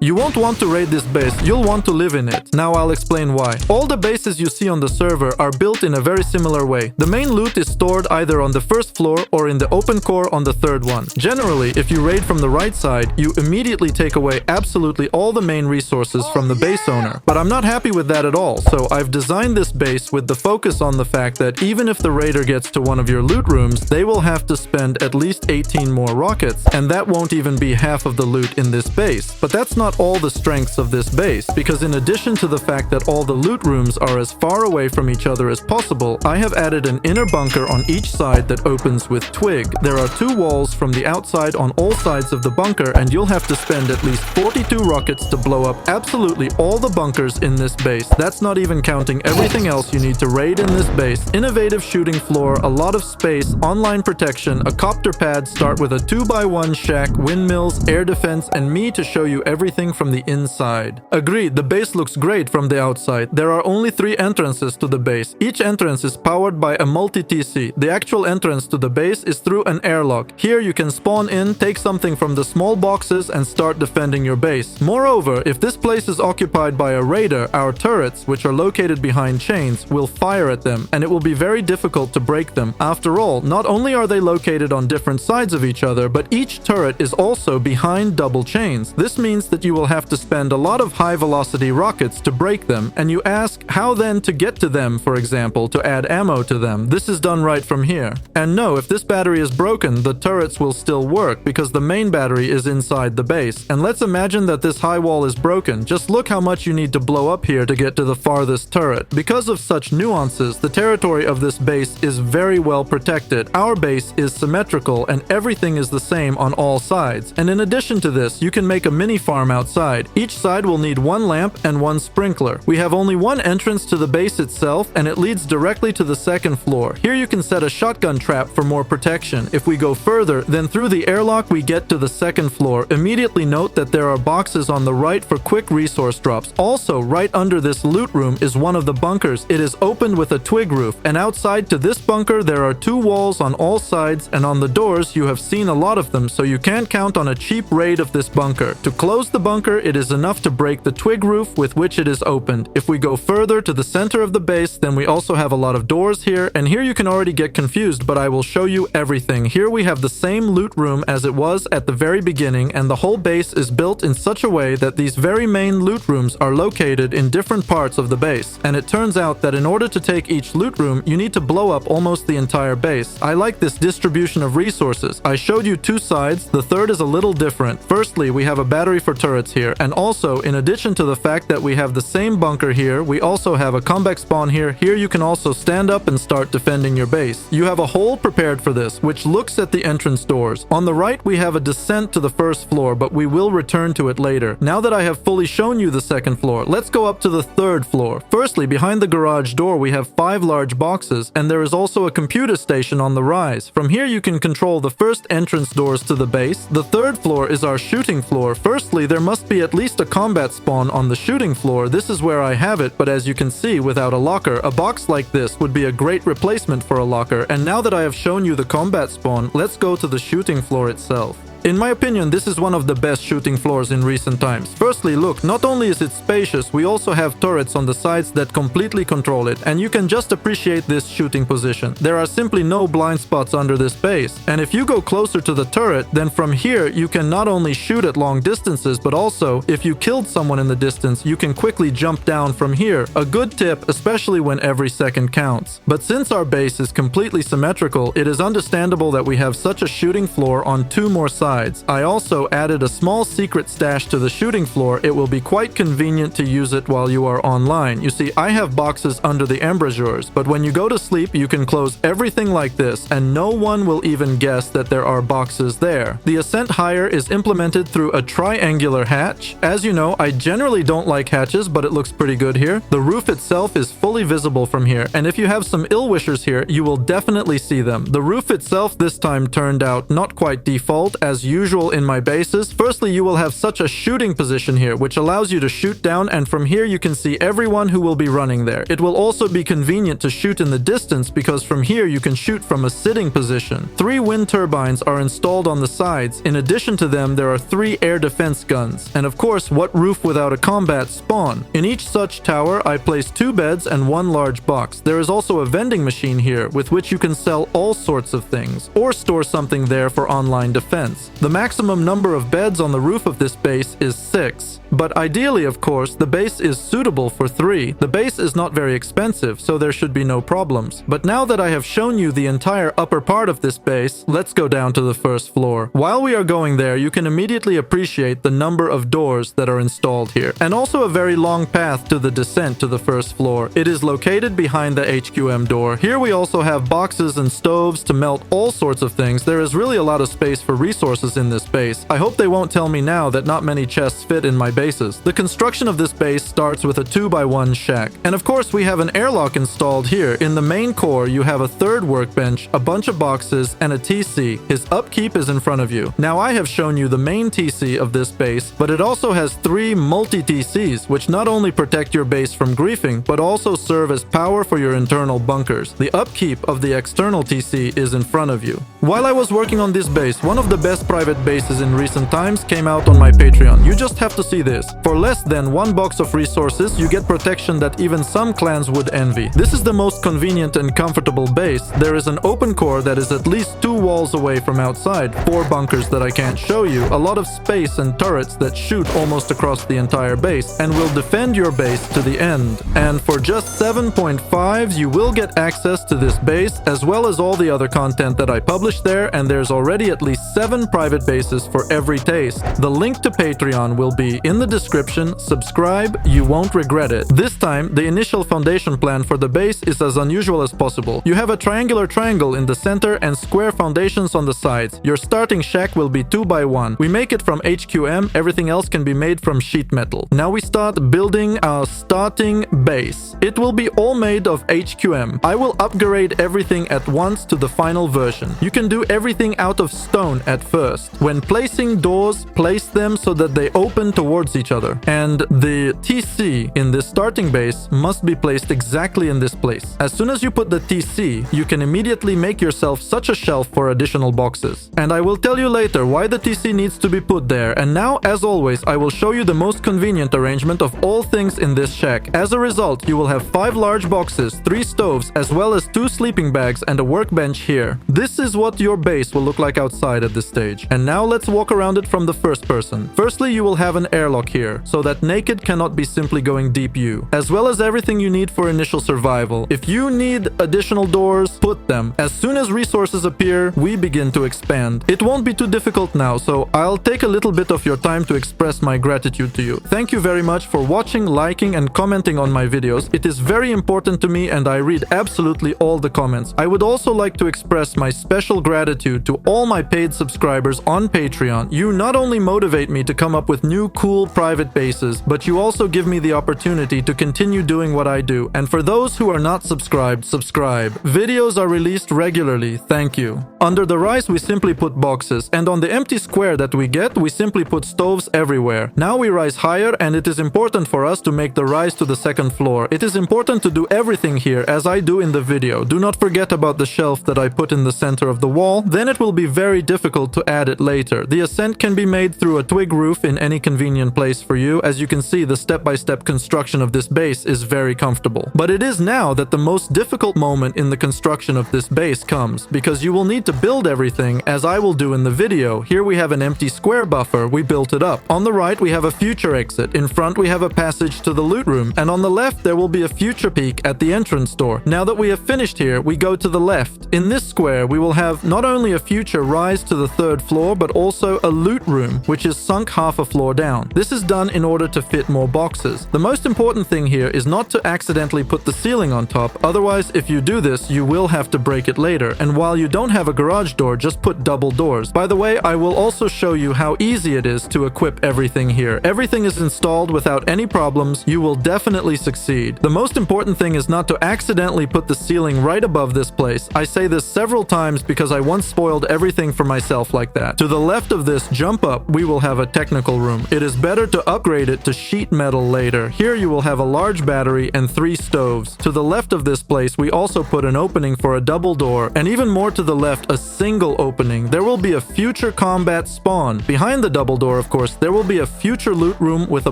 You won't want to raid this base, you'll want to live in it. Now I'll explain why. All the bases you see on the server are built in a very similar way. The main loot is stored either on the first floor or in the open core on the third one. Generally, if you raid from the right side, you immediately take away absolutely all the main resources from the base owner. But I'm not happy with that at all, so I've designed this base with the focus on the fact that even if the raider gets to one of your loot rooms, they will have to spend at least 18 more rockets, and that won't even be half of the loot in this base. But that's not all the strengths of this base, because in addition to the fact that all the loot rooms are as far away from each other as possible, I have added an inner bunker on each side that opens with twig. There are 2 walls from the outside on all sides of the bunker, and you'll have to spend at least 42 rockets to blow up absolutely all the bunkers in this base. That's not even counting everything else you need to raid in this base. Innovative shooting floor, a lot of space, online protection, a copter pad, start with a 2x1 shack, windmills, air defense, and me to show you everything from the inside. Agreed, the base looks great from the outside. There are only 3 entrances to the base. Each entrance is powered by a multi-TC. The actual entrance to the base is through an airlock. Here you can spawn in, take something from the small boxes, and start defending your base. Moreover, if this place is occupied by a raider, our turrets, which are located behind chains, will fire at them, and it will be very difficult to break them. After all, not only are they located on different sides of each other, but each turret is also behind double chains. This means that you will have to spend a lot of high-velocity rockets to break them, and you ask how then to get to them, for example, to add ammo to them. This is done right from here. And no, if this battery is broken, the turrets will still work because the main battery is inside the base. And let's imagine that this high wall is broken. Just look how much you need to blow up here to get to the farthest turret. Because of such nuances, the territory of this base is very well protected. Our base is symmetrical and everything is the same on all sides. And in addition to this, you can make a mini farm outside. Each side will need 1 lamp and 1 sprinkler. We have only 1 entrance to the base itself, and it leads directly to the second floor. Here you can set a shotgun trap for more protection. If we go further, then through the airlock we get to the second floor. Immediately note that there are boxes on the right for quick resource drops. Also, right under this loot room is one of the bunkers. It is opened with a twig roof, and outside to this bunker there are 2 walls on all sides, and on the doors you have seen a lot of them, so you can't count on a cheap raid of this bunker. To close the bunker, it is enough to break the twig roof with which it is opened. If we go further to the center of the base, then we also have a lot of doors here, and here you can already get confused, but I will show you everything. Here we have the same loot room as it was at the very beginning, and the whole base is built in such a way that these very main loot rooms are located in different parts of the base. And it turns out that in order to take each loot room, you need to blow up almost the entire base. I like this distribution of resources. I showed you 2 sides, the third is a little different. Firstly, we have a battery for turrets here, and also, in addition to the fact that we have the same bunker here, we also have a comeback spawn here. Here you can also stand up and start defending your base. You have a hole prepared for this, which looks at the entrance doors. On the right, we have a descent to the first floor, but we will return to it later. Now that I have fully shown you the second floor, let's go up to the third floor. Firstly, behind the garage door, we have 5 large boxes, and there is also a computer station on the rise. From here, you can control the first entrance doors to the base. The third floor is our shooting floor. Firstly, there must be at least a combat spawn on the shooting floor. This is where I have it, but as you can see, without a locker, a box like this would be a great replacement for a locker. And now that I have shown you the combat spawn, let's go to the shooting floor itself. In my opinion, this is one of the best shooting floors in recent times. Firstly, look, not only is it spacious, we also have turrets on the sides that completely control it, and you can just appreciate this shooting position. There are simply no blind spots under this base, and if you go closer to the turret, then from here you can not only shoot at long distances, but also, if you killed someone in the distance, you can quickly jump down from here. A good tip, especially when every second counts. But since our base is completely symmetrical, it is understandable that we have such a shooting floor on 2 more sides. I also added a small secret stash to the shooting floor. It will be quite convenient to use it while you are online. You see, I have boxes under the embrasures, but when you go to sleep, you can close everything like this, and no one will even guess that there are boxes there. The ascent higher is implemented through a triangular hatch. As you know, I generally don't like hatches, but it looks pretty good here. The roof itself is fully visible from here, and if you have some ill-wishers here, you will definitely see them. The roof itself this time turned out not quite default, as as usual in my bases. Firstly, you will have such a shooting position here, which allows you to shoot down, and from here you can see everyone who will be running there. It will also be convenient to shoot in the distance because from here you can shoot from a sitting position. 3 wind turbines are installed on the sides. In addition to them, there are 3 air defense guns. And of course, what roof without a combat spawn? In each such tower, I place 2 beds and 1 large box. There is also a vending machine here with which you can sell all sorts of things or store something there for online defense. The maximum number of beds on the roof of this base is 6. But ideally, of course, the base is suitable for 3. The base is not very expensive, so there should be no problems. But now that I have shown you the entire upper part of this base, let's go down to the first floor. While we are going there, you can immediately appreciate the number of doors that are installed here, and also a very long path to the descent to the first floor. It is located behind the HQM door. Here we also have boxes and stoves to melt all sorts of things. There is really a lot of space for resources in this base. I hope they won't tell me now that not many chests fit in my bases. The construction of this base starts with a 2x1 shack. And of course, we have an airlock installed here. In the main core, you have a 3rd workbench, a bunch of boxes, and a TC. His upkeep is in front of you. Now, I have shown you the main TC of this base, but it also has 3 multi-TCs, which not only protect your base from griefing, but also serve as power for your internal bunkers. The upkeep of the external TC is in front of you. While I was working on this base, one of the best private bases in recent times came out on my Patreon. You just have to see this. For less than 1 box of resources, you get protection that even some clans would envy. This is the most convenient and comfortable base. There is an open core that is at least 2 walls away from outside, 4 bunkers that I can't show you, a lot of space and turrets that shoot almost across the entire base and will defend your base to the end. And for just 7.5s, you will get access to this base as well as all the other content that I publish there, and there's already at least 7 private bases for every taste. The link to Patreon will be in the description. Subscribe, you won't regret it. This time, the initial foundation plan for the base is as unusual as possible. You have a triangular triangle in the center and square foundations on the sides. Your starting shack will be 2x1. We make it from HQM, everything else can be made from sheet metal. Now we start building our starting base. It will be all made of HQM. I will upgrade everything at once to the final version. You can do everything out of stone at first. When placing doors, place them so that they open towards each other. And the TC in this starting base must be placed exactly in this place. As soon as you put the TC, you can immediately make yourself such a shelf for additional boxes. And I will tell you later why the TC needs to be put there. And now, as always, I will show you the most convenient arrangement of all things in this shack. As a result, you will have 5 large boxes, 3 stoves, as well as 2 sleeping bags and a workbench here. This is what your base will look like outside at this stage. And now let's walk around it from the first person. Firstly, you will have an airlock here, so that naked cannot be simply going deep U, as well as everything you need for initial survival. If you need additional doors, put them. As soon as resources appear, we begin to expand. It won't be too difficult now, so I'll take a little bit of your time to express my gratitude to you. Thank you very much for watching, liking, and commenting on my videos. It is very important to me and I read absolutely all the comments. I would also like to express my special gratitude to all my paid subscribers on Patreon. You not only motivate me to come up with new cool private bases, but you also give me the opportunity to continue doing what I do. And for those who are not subscribed, subscribe. Videos are released regularly. Thank you. Under the rise, we simply put boxes, and on the empty square that we get, we simply put stoves everywhere. Now we rise higher, and it is important for us to make the rise to the second floor. It is important to do everything here as I do in the video. Do not forget about the shelf that I put in the center of the wall, then it will be very difficult to add it later. The ascent can be made through a twig roof in any convenient place for you. As you can see, the step-by-step construction of this base is very comfortable. But it is now that the most difficult moment in the construction of this base comes, because you will need to build everything as I will do in the video. Here we have an empty square buffer. We built it up. On the right, we have a future exit. In front, we have a passage to the loot room. And on the left, there will be a future peak at the entrance door. Now that we have finished here, we go to the left. In this square, we will have not only a future rise to the 3rd floor, but also a loot room, which is sunk half a floor down. This is done in order to fit more boxes. The most important thing here is not to accidentally put the ceiling on top. Otherwise, if you do this, you will have to break it later. And while you don't have a garage door, just put double doors. By the way, I will also show you how easy it is to equip everything here. Everything is installed without any problems. You will definitely succeed. The most important thing is not to accidentally put the ceiling right above this place. I say this several times because I once spoiled everything for myself like that. To the left of this jump up, we will have a technical room. It is better to upgrade it to sheet metal later. Here you will have a large battery and 3 stoves. To the left of this place, we also put an opening for a double door, and even more to the left, a single opening. There will be a future combat spawn. Behind the double door, of course, there will be a future loot room with a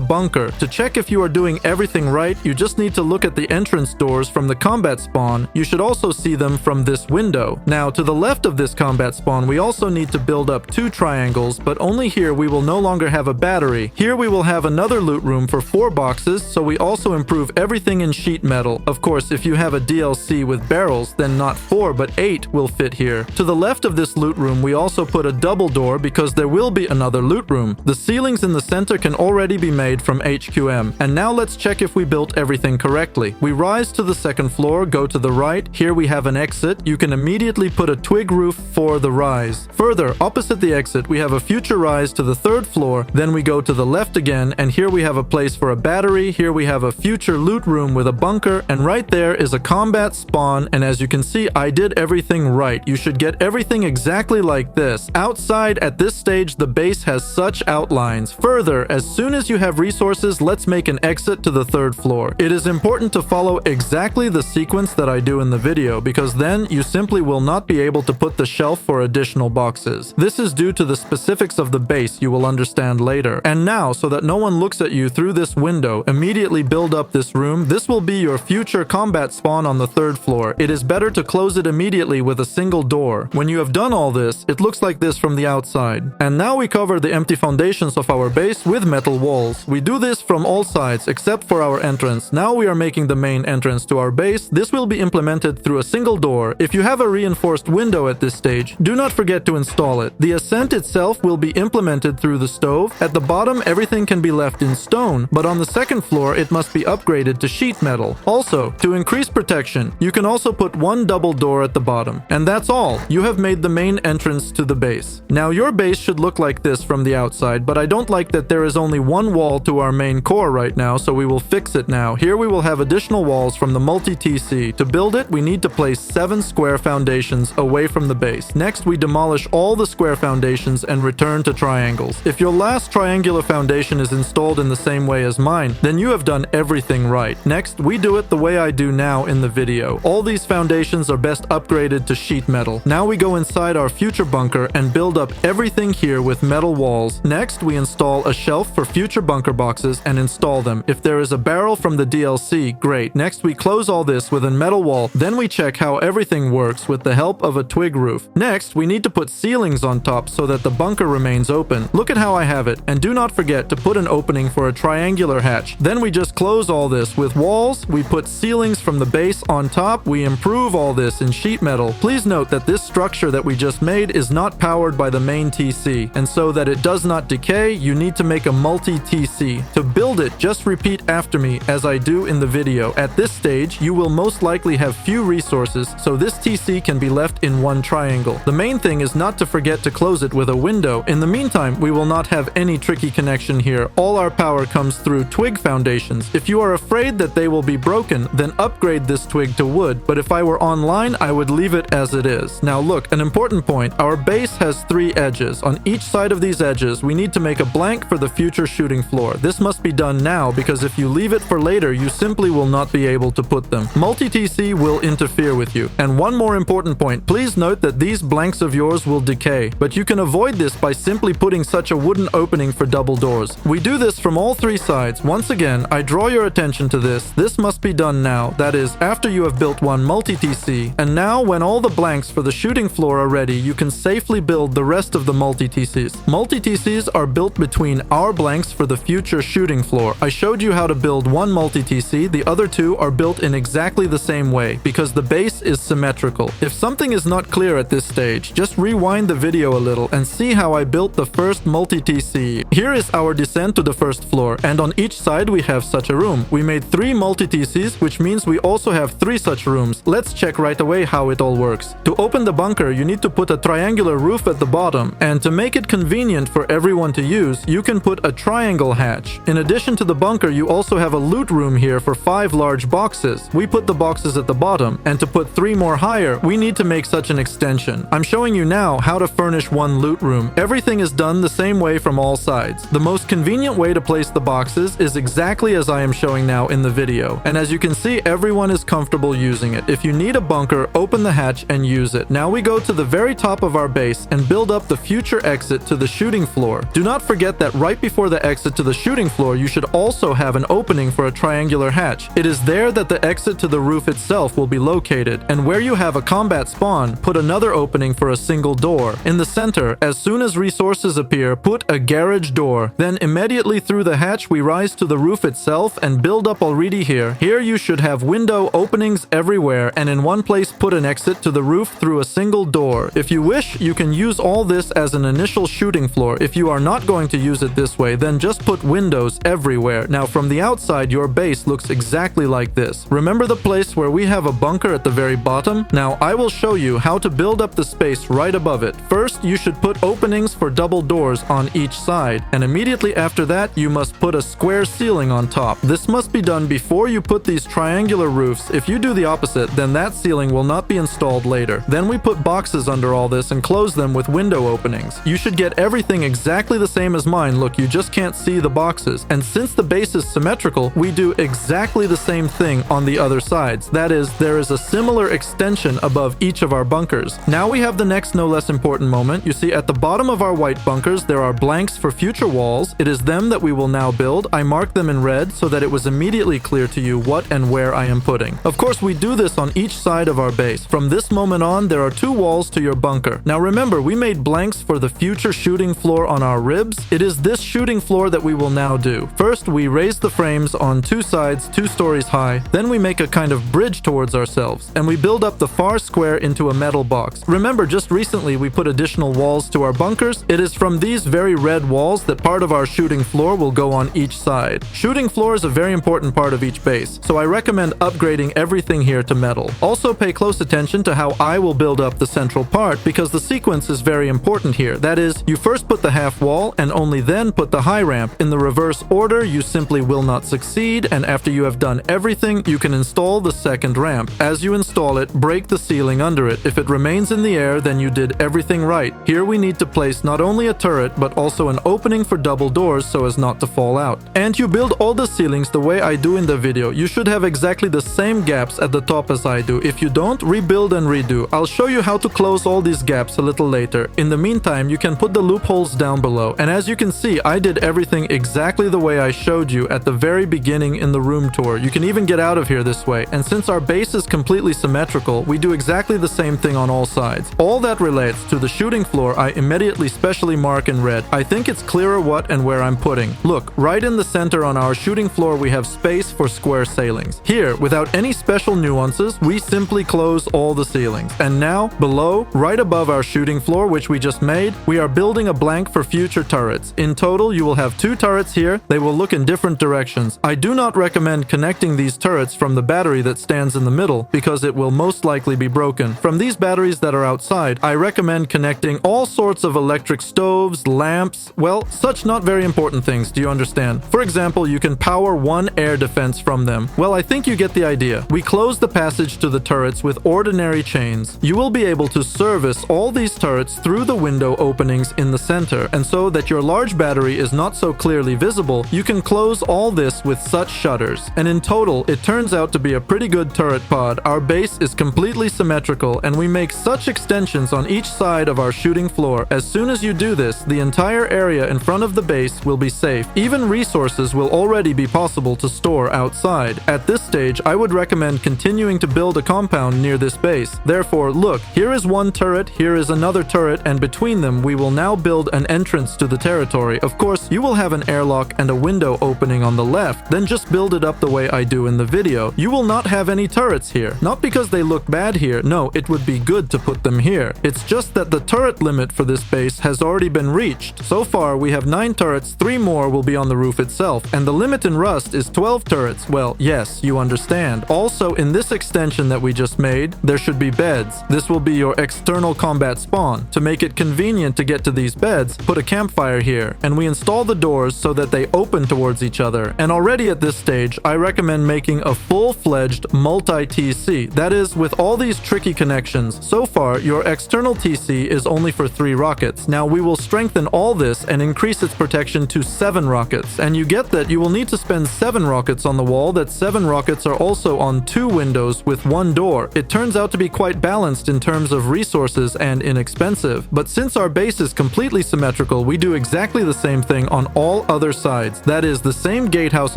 bunker. To check if you are doing everything right, you just need to look at the entrance doors from the combat spawn. You should also see them from this window. Now, to the left of this combat spawn, we also need to build up 2 triangles, but only here we will no longer have a battery. Here we will have another loot room for 4 boxes, so we also improve everything in sheet metal. Of course, if you have a DLC with barrels, then not 4 but 8 will fit here. To the left of this loot room, we also put a double door because there will be another loot room. The ceilings in the center can already be made from HQM. And now let's check if we built everything correctly. We rise to the 2nd floor, go to the right. Here we have an exit. You can immediately put a twig roof for the rise. Further, opposite the exit, we have a future rise to the 3rd floor. Then we go to the left again, and here we have a place for a battery. Here we have a future loot room with a bunker, and right there is a combat spawn. And as you can see, I did everything right. You should get everything exactly like this. Outside, at this stage, the base has such outlines. Further, as soon as you have resources, let's make an exit to the 3rd floor. It is important to follow exactly the sequence that I do in the video, because then you simply will not be able to put the shelf for additional boxes. This is due to the specifics of the base you will understand later. And now, so that no one looks at you through this window, immediately build up this room. This will be your future combat spawn on the 3rd floor. It is better to close it immediately with a single door. When you have done all this, it looks like this from the outside. And now we cover the empty foundations of our base with metal walls. We do this from all sides except for our entrance. Now we are making the main entrance to our base. This will be implemented through a single door. If you have a reinforced window at this stage, do not forget to install it. The ascent itself will be implemented through the stove. At the bottom, everything can be left in stone, but on the 2nd floor, it must be upgraded to sheet metal. Also, to increase protection, you can also put 1 double door at the bottom. And that's all. You have made the main entrance to the base. Now, your base should look like this from the outside, but I don't like that there is only 1 wall to our main core right now, so we will fix it now. Here we will have additional walls from the multi-TC. To build it, we need to place 7 square foundations away from the base. Next, we demolish all the square foundations and return to triangles. If your last triangular foundation is installed in the same way as mine, then you have done everything right. Next, we do it the way I do now in the video. All these foundations are best upgraded to sheet metal. Now we go inside our future bunker and build up everything here with metal walls. Next, we install a shelf for future bunker boxes and install them. If there is a barrel from the DLC, great. Next, we close all this with a metal wall. Then we check how everything works with the help of a twig roof. Next, we need to put ceilings on top so that the bunker remains open. Look at how I have it. And do not forget to put an opening for a triangular hatch. Then we just close all this with walls. We put ceilings from the base on top. We improve all this in sheet metal. Please note that this structure that we just made is not powered by the main TC. And so that it does not decay, you need to make a multi-TC. To build it, just repeat after me as I do in the video. At this stage, you will most likely have few resources, so this TC can be left in 1 triangle. The main thing is not to forget to close it with a window. In the meantime, we will not have any tricky connection here. All our power comes through twig foundations. If you are afraid that they will be broken, then upgrade this twig to wood. But if I were online, I would leave it as it is. Now look, an important point. Our base has 3 edges. On each side of these edges, we need to make a blank for the future shooting floor. This must be done now because if you leave it for later, you simply will not be able to put them. Multi-TC will interfere with you. And one more important point. Please note that these blanks of yours will decay, but you can avoid this by simply putting such a wooden opening for double doors. We do this from all 3 sides. Once again, I draw your attention to this. This must be done now. That is, after you have built 1 multi-TC. And now, when all the blanks for the shooting floor are ready, you can safely build the rest of the multi-TCs. Multi-TCs are built between our blanks for the future shooting floor. I showed you how to build 1 multi-TC. The other 2 are built in exactly the same way because the base is symmetrical. If something is not clear at this stage, just rewind the video a little and see how I built the first multi-TC. Here is our descent to the 1st floor, and on each side we have such a room. We made 3 multi-TCs, which means we also have 3 such rooms. Let's check right away how it all works. To open the bunker, you need to put a triangular roof at the bottom, and to make it convenient for everyone to use, you can put a triangle hatch. In addition to the bunker, you also have a loot room here for 5 large boxes. We put the boxes at the bottom, and to put 3 more higher, we need to make such an extension. I'm showing you now how to furnish furnish one loot room. Everything is done the same way from all sides. The most convenient way to place the boxes is exactly as I am showing now in the video. And as you can see, everyone is comfortable using it. If you need a bunker, open the hatch and use it. Now we go to the very top of our base and build up the future exit to the shooting floor. Do not forget that right before the exit to the shooting floor, you should also have an opening for a triangular hatch. It is there that the exit to the roof itself will be located, and where you have a combat spawn, put another opening for a single door. In the center, as soon as resources appear, put a garage door. Then immediately through the hatch, we rise to the roof itself and build up already here. Here you should have window openings everywhere, and in one place put an exit to the roof through a single door. If you wish, you can use all this as an initial shooting floor. If you are not going to use it this way, then just put windows everywhere. Now from the outside, your base looks exactly like this. Remember the place where we have a bunker at the very bottom? Now I will show you how to build up the space right above it. First, you should put openings for double doors on each side, and immediately after that, you must put a square ceiling on top. This must be done before you put these triangular roofs. If you do the opposite, then that ceiling will not be installed later. Then we put boxes under all this and close them with window openings. You should get everything exactly the same as mine. Look, you just can't see the boxes. And since the base is symmetrical, we do exactly the same thing on the other sides. That is, there is a similar extension above each of our bunkers. Now we have the next no less important moment. You see at the bottom of our white bunkers, there are blanks for future walls. It is them that we will now build. I marked them in red so that it was immediately clear to you what and where I am putting. Of course, we do this on each side of our base. From this moment on, there are 2 walls to your bunker. Now remember, we made blanks for the future shooting floor on our ribs. It is this shooting floor that we will now do. First, we raise the frames on 2 sides, 2 stories high. Then we make a kind of bridge towards ourselves, and we build up the far square into a metal box. Remember, just recently we put additional walls to our bunkers. It is from these very red walls that part of our shooting floor will go on each side. Shooting floor is a very important part of each base, so I recommend upgrading everything here to metal. Also pay close attention to how I will build up the central part, because the sequence is very important here. That is, you first put the half wall and only then put the high ramp. In the reverse order, you simply will not succeed, and after you have done everything, you can install the second ramp. As you install it, break the ceiling under it. If it remains in the air, then you did everything right. Here we need to place not only a turret, but also an opening for double doors so as not to fall out. And you build all the ceilings the way I do in the video. You should have exactly the same gaps at the top as I do. If you don't, rebuild and redo. I'll show you how to close all these gaps a little later. In the meantime, you can put the loopholes down below. And as you can see, I did everything exactly the way I showed you at the very beginning in the room tour. You can even get out of here this way. And since our base is completely symmetrical, we do exactly the same thing on all sides. All that relates to the shooting floor, I immediately specially mark in red. I think it's clearer what and where I'm putting. Look, right in the center on our shooting floor, we have space for square ceilings. Here, without any special nuances, we simply close all the ceilings. And now, below, right above our shooting floor, which we just made, we are building a blank for future turrets. In total, you will have 2 turrets here. They will look in different directions. I do not recommend connecting these turrets from the battery that stands in the middle, because it will most likely be broken. From these batteries that are outside, I recommend connecting all sorts of electric stoves, lamps, well, such not very important things, do you understand? For example, you can power 1 air defense from them. Well, I think you get the idea. We close the passage to the turrets with ordinary chains. You will be able to service all these turrets through the window openings in the center, and so that your large battery is not so clearly visible, you can close all this with such shutters. And in total, it turns out to be a pretty good turret pod. Our base is completely symmetrical, and we make such extensions on each side of our shooting floor. As soon as you do this, the entire area in front of the base will be safe. Even resources will already be possible to store outside. At this stage, I would recommend continuing to build a compound near this base. Therefore, look, here is 1 turret, here is another turret, and between them, we will now build an entrance to the territory. Of course, you will have an airlock and a window opening on the left. Then just build it up the way I do in the video. You will not have any turrets here. Not because they look bad here. No, it would be good to put them here. It's just that the turret limit for this base has already been reached. So far, we have 9 turrets, 3 more will be on the roof itself, and the limit in Rust is 12 turrets. Well, yes, you understand. Also, in this extension that we just made, there should be beds. This will be your external combat spawn. To make it convenient to get to these beds, put a campfire here, and we install the doors so that they open towards each other. And already at this stage, I recommend making a full-fledged multi-TC. That is, with all these tricky connections. So far, your external TC is only for 3 rockets. Now we will strengthen all this and increase its protection to 7 rockets. And you get that you will need to spend 7 rockets on the wall, that 7 rockets are also on 2 windows with 1 door. It turns out to be quite balanced in terms of resources and inexpensive. But since our base is completely symmetrical, we do exactly the same thing on all other sides. That is, the same gatehouse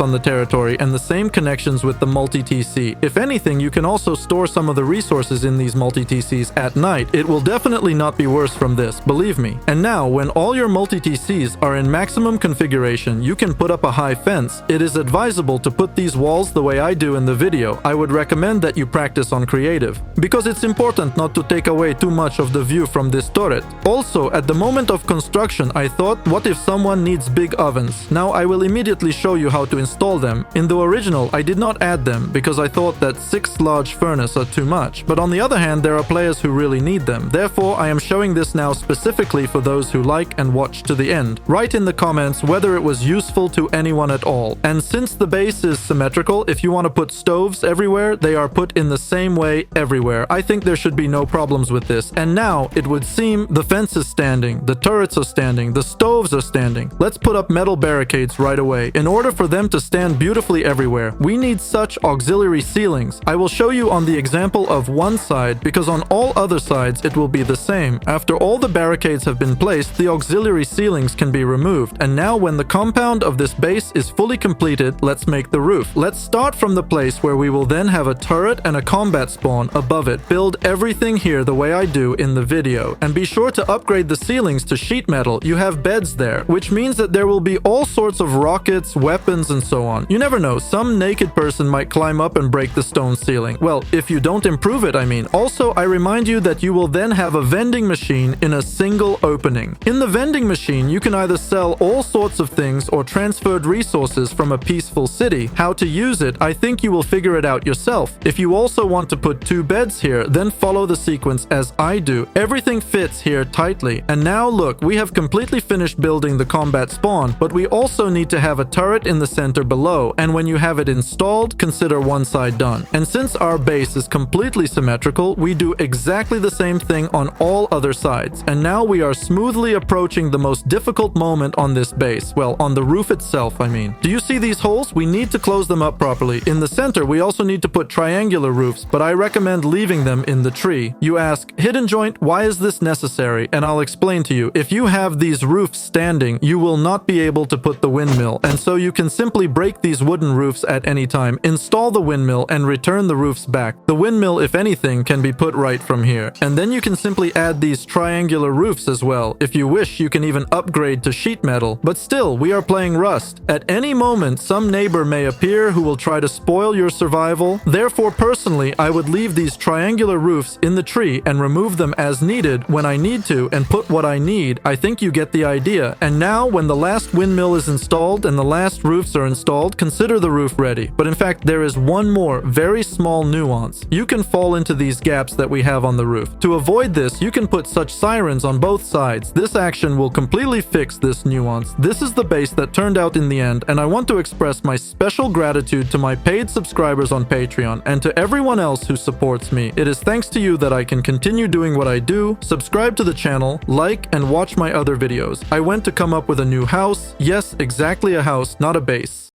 on the territory and the same connections with the multi-TC. If anything, you can also store some of the resources in these multi-TCs at night. It will definitely not be worse from this, believe me. And now, when all your multi-TCs are in maximum configuration, you can put up a high fence. It is advisable to put these walls the way I do in the video. I would recommend that you practice on creative, because it's important not to take away too much of the view from this turret. Also, at the moment of construction, I thought, what if someone needs big ovens? Now I will immediately show you how to install them. In the original, I did not add them because I thought that 6 large furnace are too much. But on the other hand, there are players who really need them. Therefore, I am showing this now specifically for those who like and watch to the end. Write in the comments whether it was useful to anyone at all. And since the base is symmetrical, if you want to put stoves everywhere, they are put in the same way everywhere. I think there should be no problems with this. And now, it would seem the fence is standing, the turrets are standing, the stoves are standing. Let's put up metal barricades right away. In order for them to stand beautifully everywhere, we need such auxiliary ceilings. I will show you on the example of one side, because on all other sides it will be the same. After all the barricades have been placed, the auxiliary ceilings can be removed. And now when the compound of this base is fully completed, let's make the roof. Let's start from the place where we will then have a turret and a combat spawn above it. Build everything here the way I do in the video. And be sure to upgrade the ceilings to sheet metal. You have beds there, which means that there will be all sorts of rockets, weapons, and so on. You never know, some naked person might climb up and break the stone ceiling. Well, if you don't improve it, I mean. Also, I remind you that you will then have a vending machine in a single opening. In the vending machine, you can either sell all sorts of things or transferred resources from a peaceful city. How to use it, I think you will figure it out yourself. If you also want to put 2 beds here, then follow the sequence as I do. Everything fits here tightly. And now look, we have completely finished building the combat spawn, but we also need to have a turret in the center below. And when you have it installed, consider one side done. And since our base is completely symmetrical, we do exactly the same thing on all other sides. And now we are smoothly approaching the most difficult moment on this base. Well, on the roof itself, I mean. Do you see these holes? We need to close them up properly. In the center, we also need to put triangular roofs, but I recommend leaving them in the tree. You ask, hidden joint, why is this necessary? And I'll explain to you. If you have these roofs standing, you will not be able to put the windmill, and so you can simply break these wooden roofs at any time, install the windmill, and return the roofs back. The windmill, if anything, can be put right from here. And then you can simply add these triangular roofs as well. If you wish, you can even upgrade to sheet metal. But still, we are playing Rust. At any moment, some neighbor may appear who will try to spoil your survival. Therefore, personally, I would leave these triangular roofs in the tree and remove them as needed when I need to and put what I need. I think you get the idea. And now, when the last windmill is installed and the last roofs are installed, consider the roof ready. But in fact, there is one more very small nuance. You can fall into these gaps that we have on the roof. To avoid this, you can put such sirens on both sides. This action will completely fix this nuance. This is the base that turned out in the end, and I want to express my special gratitude to my paid subscribers on Patreon and to everyone else who supports me. It is thanks to you that I can continue doing what I do. Subscribe to the channel, like, and watch my other videos. I went to come up with a new house. Yes, exactly a house, not a base.